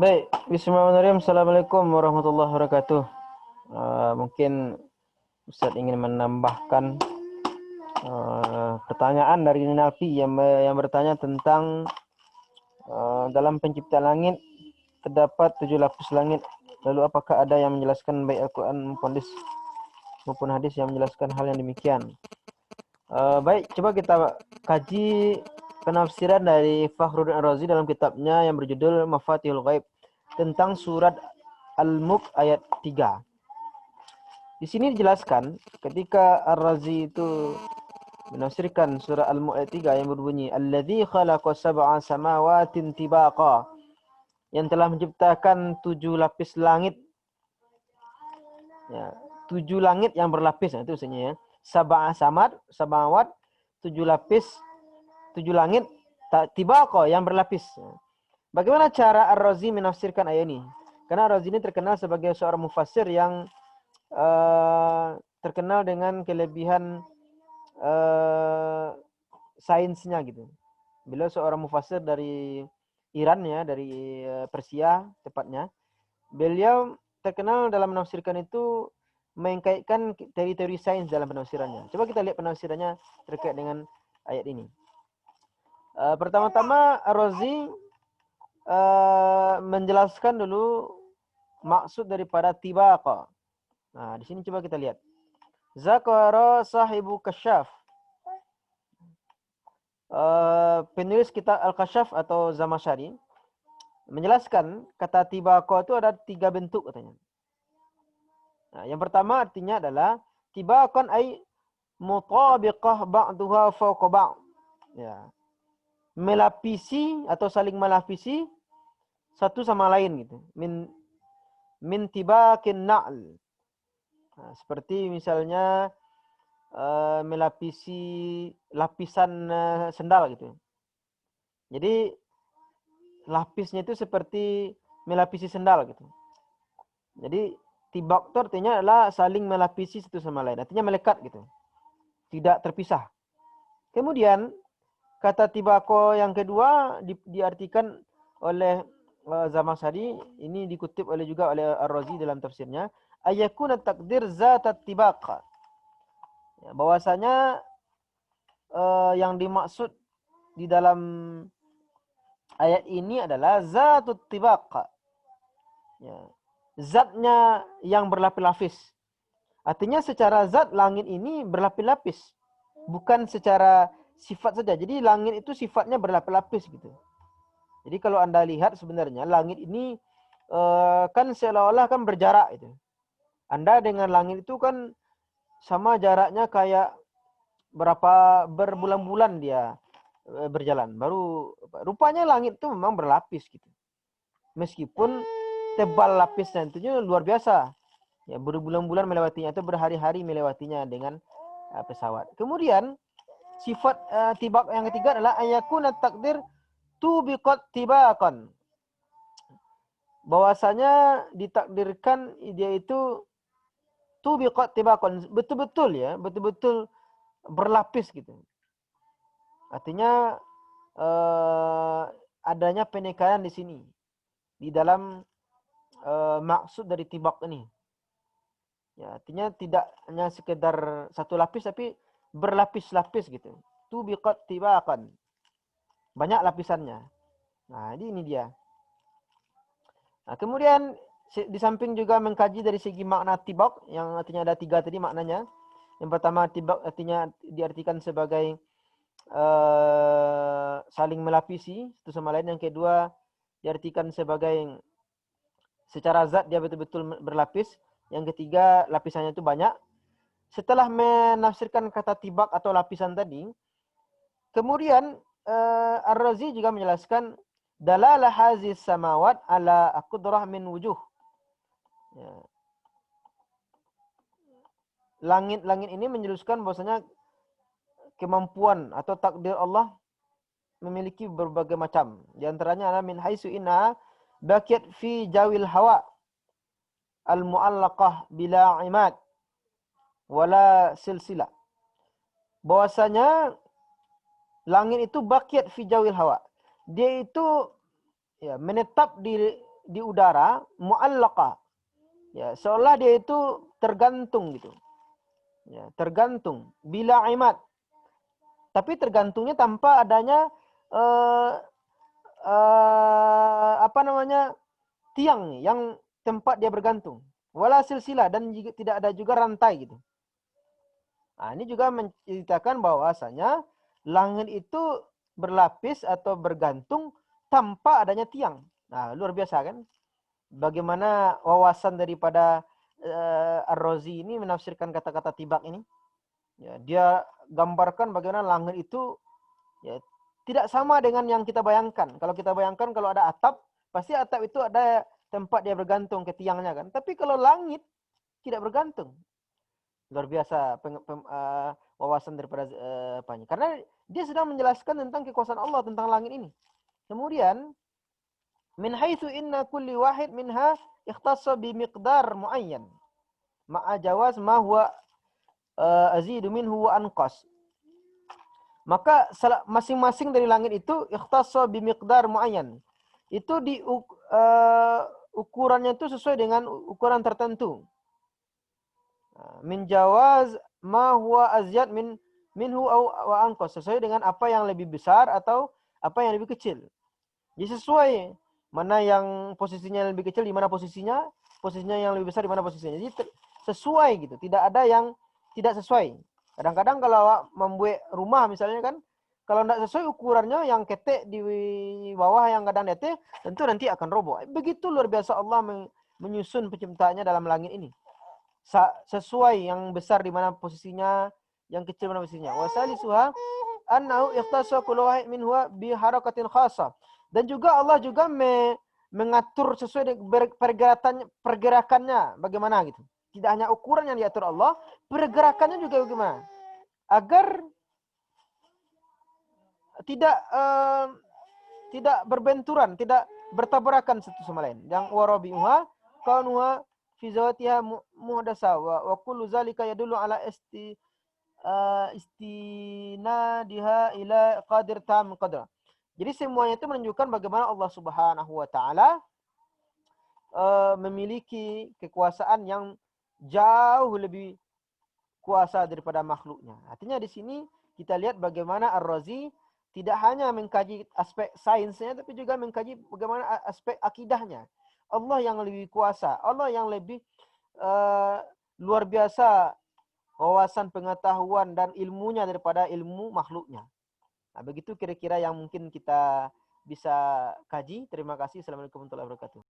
Baik, bismillahirrahmanirrahim. Assalamualaikum warahmatullahi wabarakatuh. Mungkin Ustaz ingin menambahkan pertanyaan dari Nafi yang bertanya tentang dalam penciptaan langit terdapat 7 lapis langit. Lalu apakah ada yang menjelaskan baik Al-Quran maupun hadis yang menjelaskan hal yang demikian? Baik, coba kita kaji penafsiran dari Fakhruddin Ar-Razi dalam kitabnya yang berjudul Mafatihul Ghaib tentang surat Al-Mulk ayat 3. Di sini dijelaskan ketika Ar-Razi itu menafsirkan surah Al-Mulk ayat 3 yang berbunyi Alladzi khalaqa sab'a samawatin tibaqa, yang telah menciptakan 7 lapis langit. Ya, 7 langit yang berlapis, itu maksudnya ya. Samawat, 7 lapis, 7 langit tibaqa yang berlapis. Bagaimana cara Ar-Razi menafsirkan ayat ini? Karena Ar-Razi ini terkenal sebagai seorang mufassir yang terkenal dengan kelebihan sainsnya gitu. Beliau seorang mufassir dari Iran ya, dari Persia tepatnya. Beliau terkenal dalam menafsirkan itu mengkaitkan teori-teori sains dalam penafsirannya. Coba kita lihat penafsirannya terkait dengan ayat ini. Pertama-tama Ar-Razi menjelaskan dulu maksud daripada tibaqa. Nah, di sini coba kita lihat. Zakara sahibu kasyaf. Penulis kitab Al-Kasyaf atau Zamakhsyari menjelaskan kata tibaqa itu ada 3 bentuk katanya. Nah, yang pertama artinya adalah tibaqan ay mutabiqah ba'duha fawqa ba'd. Ya. Melapisi atau saling melapisi satu sama lain gitu. Min tibaqin na'l. Nah, seperti misalnya melapisi lapisan sendal gitu. Jadi lapisnya itu seperti melapisi sendal gitu. Jadi tibak itu artinya adalah saling melapisi satu sama lain. Artinya melekat gitu. Tidak terpisah. Kemudian kata tibako yang kedua diartikan oleh Zamakhsyari, ini dikutip juga oleh Ar-Razi dalam tafsirnya, ayakuna takdir zatat tibaq. Ya, bahwasanya yang dimaksud di dalam ayat ini adalah zatut tibaq. Ya. Zatnya yang berlapis-lapis. Artinya secara zat langit ini berlapis-lapis. Bukan secara sifat saja. Jadi langit itu sifatnya berlapis-lapis gitu. Jadi kalau Anda lihat sebenarnya langit ini kan seolah-olah kan berjarak itu. Anda dengan langit itu kan sama jaraknya kayak berbulan-bulan dia berjalan. Baru rupanya langit itu memang berlapis gitu. Meskipun tebal lapisnya tentunya luar biasa. Ya, berbulan-bulan melewatinya atau berhari-hari melewatinya dengan pesawat. Kemudian sifat tibak yang ketiga adalah ayakuna takdir tubiqat tibaqan. Bahwasanya ditakdirkan dia itu tubiqat tibaqan, betul-betul ya, betul-betul berlapis gitu. Artinya adanya penekanan di sini di dalam maksud dari tibak ini. Ya, artinya tidak hanya sekedar satu lapis tapi berlapis-lapis gitu. Tubiqat tibaqan. Banyak lapisannya. Nah, ini dia. Nah, kemudian di samping juga mengkaji dari segi makna tibaq yang artinya ada 3 tadi maknanya. Yang pertama tibaq artinya diartikan sebagai saling melapisi satu sama lain. Yang kedua diartikan sebagai secara zat dia betul-betul berlapis. Yang ketiga lapisannya itu banyak. Setelah menafsirkan kata tibak atau lapisan tadi, kemudian Ar-Razi juga menjelaskan dalalah hazis samawat ala qudrah min wujuh. Ya. Langit-langit ini menjelaskan bahwasanya kemampuan atau takdir Allah memiliki berbagai macam. Di antaranya adalah min haitsu inna baqiyat fi jawil hawa al-mu'allaqah bila imad wala silsilah. Bahwasanya langit itu baqiyat fi jawil hawa. Dia itu ya menetap di di udara mu'allaqa. Ya, seolah dia itu tergantung gitu. Ya, tergantung bila imad. Tapi tergantungnya tanpa adanya tiang yang tempat dia bergantung. Wala silsilah, dan juga tidak ada juga rantai gitu. Nah, ini juga menceritakan bahwasanya langit itu berlapis atau bergantung tanpa adanya tiang. Nah, luar biasa kan? Bagaimana wawasan daripada Ar-Razi ini menafsirkan kata-kata tibak ini. Ya, dia gambarkan bagaimana langit itu ya tidak sama dengan yang kita bayangkan. Kalau kita bayangkan kalau ada atap, pasti atap itu ada tempat dia bergantung ke tiangnya kan. Tapi kalau langit tidak bergantung. Luar biasa wawasan daripada apanya. Karena dia sedang menjelaskan tentang kekuasaan Allah tentang langit ini. Kemudian min haitsu inna kulli wahid minha ikhtassa bi miqdar muayyan ma'a jawaz ma huwa azidu minhu wa anqas. Maka masing-masing dari langit itu ikhtassa bi miqdar muayyan. Itu di ukurannya itu sesuai dengan ukuran tertentu. Min jawaz ma huwa azyad minhu wa anqas, sesuai dengan apa yang lebih besar atau apa yang lebih kecil. Jadi sesuai mana yang posisinya lebih kecil di mana posisinya yang lebih besar di mana posisinya. Jadi sesuai gitu, tidak ada yang tidak sesuai. Kadang-kadang kalau membuat rumah misalnya kan, kalau tidak sesuai ukurannya, yang ketek di bawah yang kadang detik, tentu nanti akan roboh. Begitu luar biasa Allah menyusun penciptaannya dalam langit ini. Sesuai yang besar di mana posisinya, yang kecil mana posisinya. Wasalisuha annahu ikhtassa kullu wahid minhu bi harakatin khassah. Dan juga Allah juga mengatur sesuai dengan pergerakannya bagaimana gitu. Tidak hanya ukuran yang diatur Allah, pergerakannya juga bagaimana. Agar tidak berbenturan, tidak bertabrakan satu sama lain. Yang warabiha kaunuha fi zawatiha muhdasa wa kullu zalika yadullu ala istinadiha ila qadir tam qadra. Jadi semuanya itu menunjukkan bagaimana Allah Subhanahu wa taala memiliki kekuasaan yang jauh lebih kuasa daripada makhluknya. Artinya di sini kita lihat bagaimana Ar-Razi tidak hanya mengkaji aspek sainsnya, tapi juga mengkaji bagaimana aspek akidahnya. Allah yang lebih kuasa, Allah yang lebih luar biasa wawasan pengetahuan dan ilmunya daripada ilmu makhluknya. Nah, begitu kira-kira yang mungkin kita bisa kaji. Terima kasih. Assalamualaikum warahmatullahi wabarakatuh.